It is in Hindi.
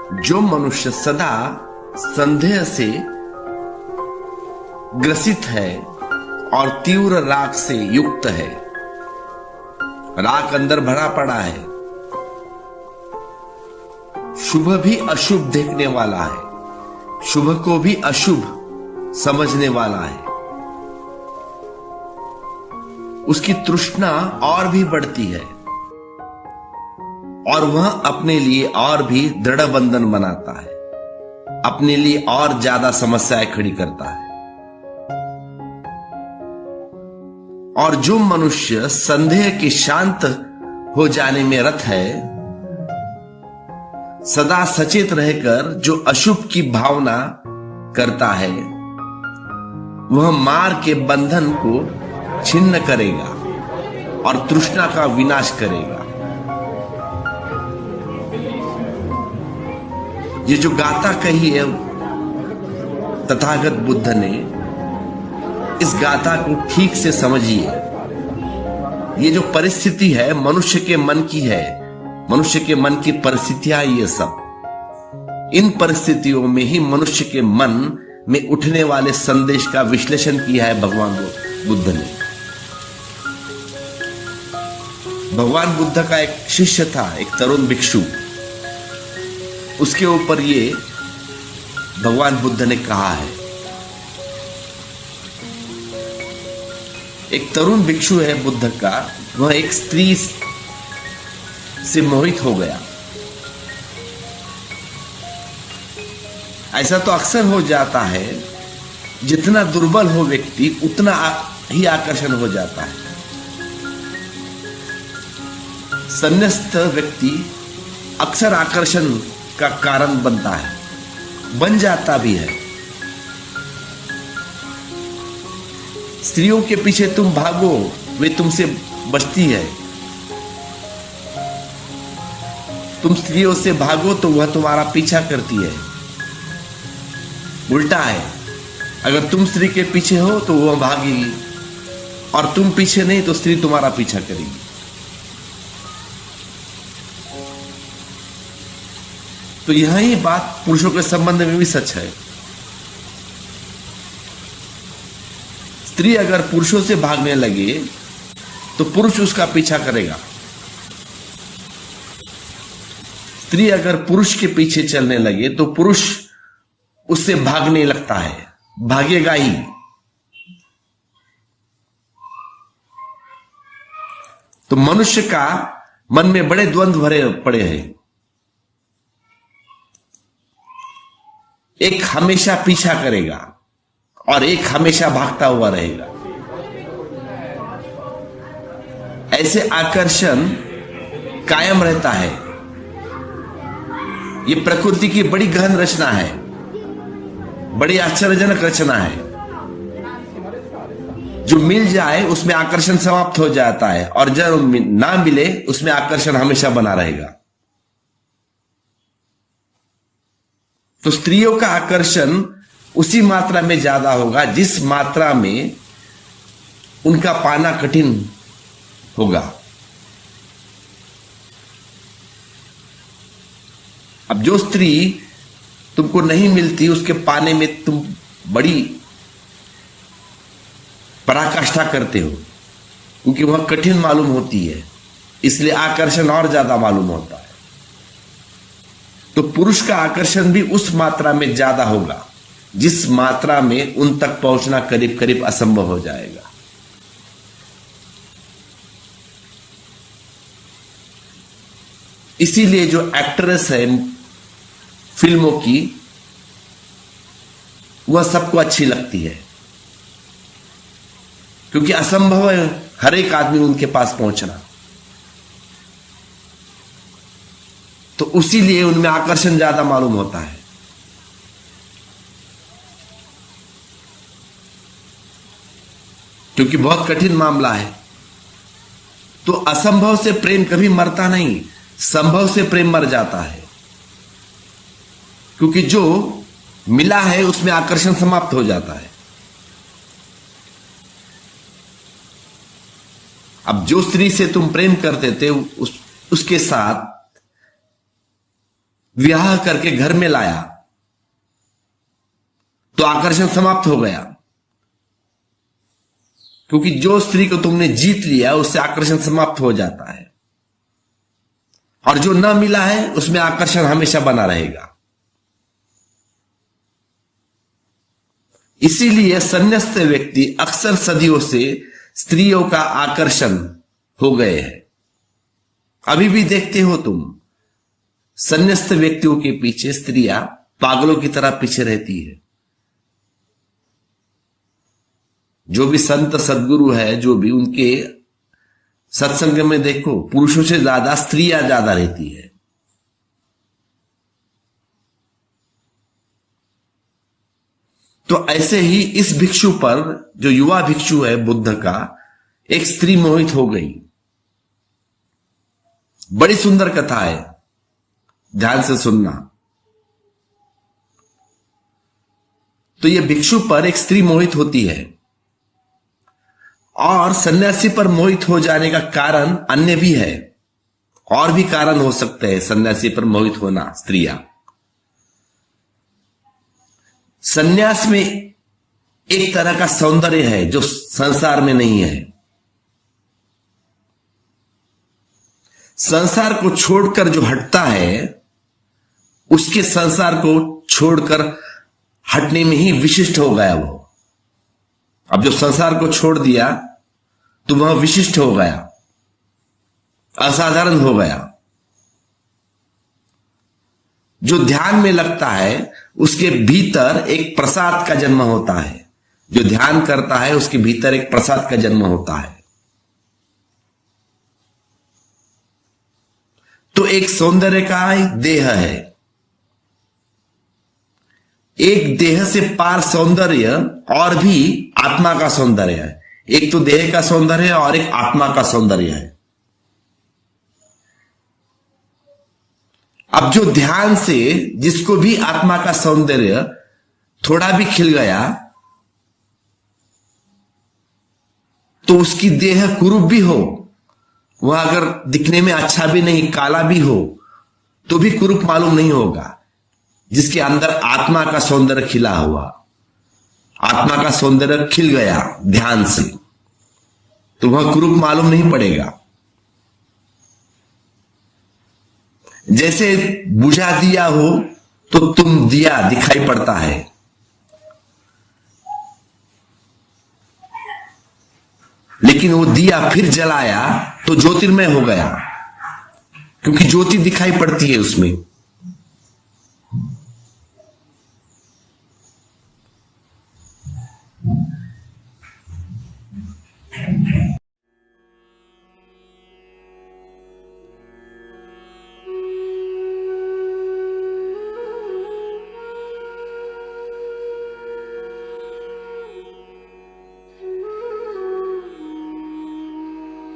जो मनुष्य सदा संदेह से ग्रसित है और तीव्र राग से युक्त है, राग अंदर भरा पड़ा है, शुभ भी अशुभ देखने वाला है, शुभ को भी अशुभ समझने वाला है, उसकी तृष्णा और भी बढ़ती है और वह अपने लिए और भी दृढ़ बंधन बनाता है, अपने लिए और ज्यादा समस्याएं खड़ी करता है। और जो मनुष्य संदेह के शांत हो जाने में रत है, सदा सचेत रहकर जो अशुभ की भावना करता है, वह मार के बंधन को छिन्न करेगा और तृष्णा का विनाश करेगा। ये जो गाथा कही है तथागत बुद्ध ने, इस गाथा को ठीक से समझिए। ये जो परिस्थिति है मनुष्य के मन की है, मनुष्य के मन की परिस्थितियां, ये सब इन परिस्थितियों में ही मनुष्य के मन में उठने वाले संदेश का विश्लेषण किया है भगवान बुद्ध ने। भगवान बुद्ध का एक शिष्य था, एक तरुण भिक्षु, उसके ऊपर ये भगवान बुद्ध ने कहा है। एक तरुण भिक्षु है बुद्ध का, वह एक स्त्री से मोहित हो गया। ऐसा तो अक्सर हो जाता है, जितना दुर्बल हो व्यक्ति उतना ही आकर्षण हो जाता है। संन्यास्त व्यक्ति अक्सर आकर्षण का कारण बनता है, बन जाता भी है। स्त्रियों के पीछे तुम भागो, वे तुमसे बचती है। तुम स्त्रियों से भागो तो वह तुम्हारा पीछा करती है। उल्टा है, अगर तुम स्त्री के पीछे हो तो वह भागेगी, और तुम पीछे नहीं तो स्त्री तुम्हारा पीछा करेगी। तो यही बात पुरुषों के संबंध में भी सच है। स्त्री अगर पुरुषों से भागने लगे तो पुरुष उसका पीछा करेगा। स्त्री अगर पुरुष के पीछे चलने लगे तो पुरुष उससे भागने लगता है, भागेगा ही। तो मनुष्य का मन में बड़े द्वंद्व भरे पड़े हैं। एक हमेशा पीछा करेगा और एक हमेशा भागता हुआ रहेगा। ऐसे आकर्षण कायम रहता है। ये प्रकृति की बड़ी गहन रचना है, बड़ी आश्चर्यजनक रचना है। जो मिल जाए उसमें आकर्षण समाप्त हो जाता है, और जब ना मिले उसमें आकर्षण हमेशा बना रहेगा। तो स्त्रियों का आकर्षण उसी मात्रा में ज्यादा होगा जिस मात्रा में उनका पाना कठिन होगा। अब जो स्त्री तुमको नहीं मिलती, उसके पाने में तुम बड़ी पराकाष्ठा करते हो, क्योंकि वह कठिन मालूम होती है, इसलिए आकर्षण और ज्यादा मालूम होता है। तो पुरुष का आकर्षण भी उस मात्रा में ज्यादा होगा जिस मात्रा में उन तक पहुंचना करीब करीब असंभव हो जाएगा। इसीलिए जो एक्ट्रेस है फिल्मों की, वह सबको अच्छी लगती है, क्योंकि असंभव है हर एक आदमी उनके पास पहुंचना। तो उसीलिए उनमें आकर्षण ज्यादा मालूम होता है। क्योंकि बहुत कठिन मामला है। तो असंभव से प्रेम कभी मरता नहीं, संभव से प्रेम मर जाता है। क्योंकि जो मिला है उसमें आकर्षण समाप्त हो जाता है। अब जो स्त्री से तुम प्रेम करते थे उसके साथ विवाह करके घर में लाया तो आकर्षण समाप्त हो गया, क्योंकि जो स्त्री को तुमने जीत लिया उससे आकर्षण समाप्त हो जाता है, और जो न मिला है उसमें आकर्षण हमेशा बना रहेगा। इसीलिए संन्यस्त व्यक्ति अक्सर सदियों से स्त्रियों का आकर्षण हो गए हैं। अभी भी देखते हो तुम, संन्यस्त व्यक्तियों के पीछे स्त्रियां पागलों की तरह पीछे रहती है। जो भी संत सदगुरु है, जो भी उनके सत्संग में देखो, पुरुषों से ज्यादा स्त्रियां ज्यादा रहती है। तो ऐसे ही इस भिक्षु पर, जो युवा भिक्षु है बुद्ध का, एक स्त्री मोहित हो गई। बड़ी सुंदर कथा है, ध्यान से सुनना। तो यह भिक्षु पर एक स्त्री मोहित होती है, और सन्यासी पर मोहित हो जाने का कारण अन्य भी है, और भी कारण हो सकते हैं सन्यासी पर मोहित होना स्त्रियां। सन्यास में एक तरह का सौंदर्य है जो संसार में नहीं है। संसार को छोड़कर जो हटता है, उसके संसार को छोड़कर हटने में ही विशिष्ट हो गया वो। अब जो संसार को छोड़ दिया तो वह विशिष्ट हो गया, असाधारण हो गया। जो ध्यान में लगता है उसके भीतर एक प्रसाद का जन्म होता है। जो ध्यान करता है उसके भीतर एक प्रसाद का जन्म होता है। तो एक सौंदर्य का एक देह है, एक देह से पार सौंदर्य और भी आत्मा का सौंदर्य है। एक तो देह का सौंदर्य है और एक आत्मा का सौंदर्य है। अब जो ध्यान से जिसको भी आत्मा का सौंदर्य थोड़ा भी खिल गया, तो उसकी देह कुरूप भी हो, वह अगर दिखने में अच्छा भी नहीं, काला भी हो, तो भी कुरूप मालूम नहीं होगा। जिसके अंदर आत्मा का सौंदर्य खिला हुआ, आत्मा का सौंदर्य खिल गया ध्यान से, तो वह कुरूप मालूम नहीं पड़ेगा। जैसे बुझा दिया हो तो तुम दिया दिखाई पड़ता है, लेकिन वो दिया फिर जलाया तो ज्योतिर्मय हो गया, क्योंकि ज्योति दिखाई पड़ती है उसमें।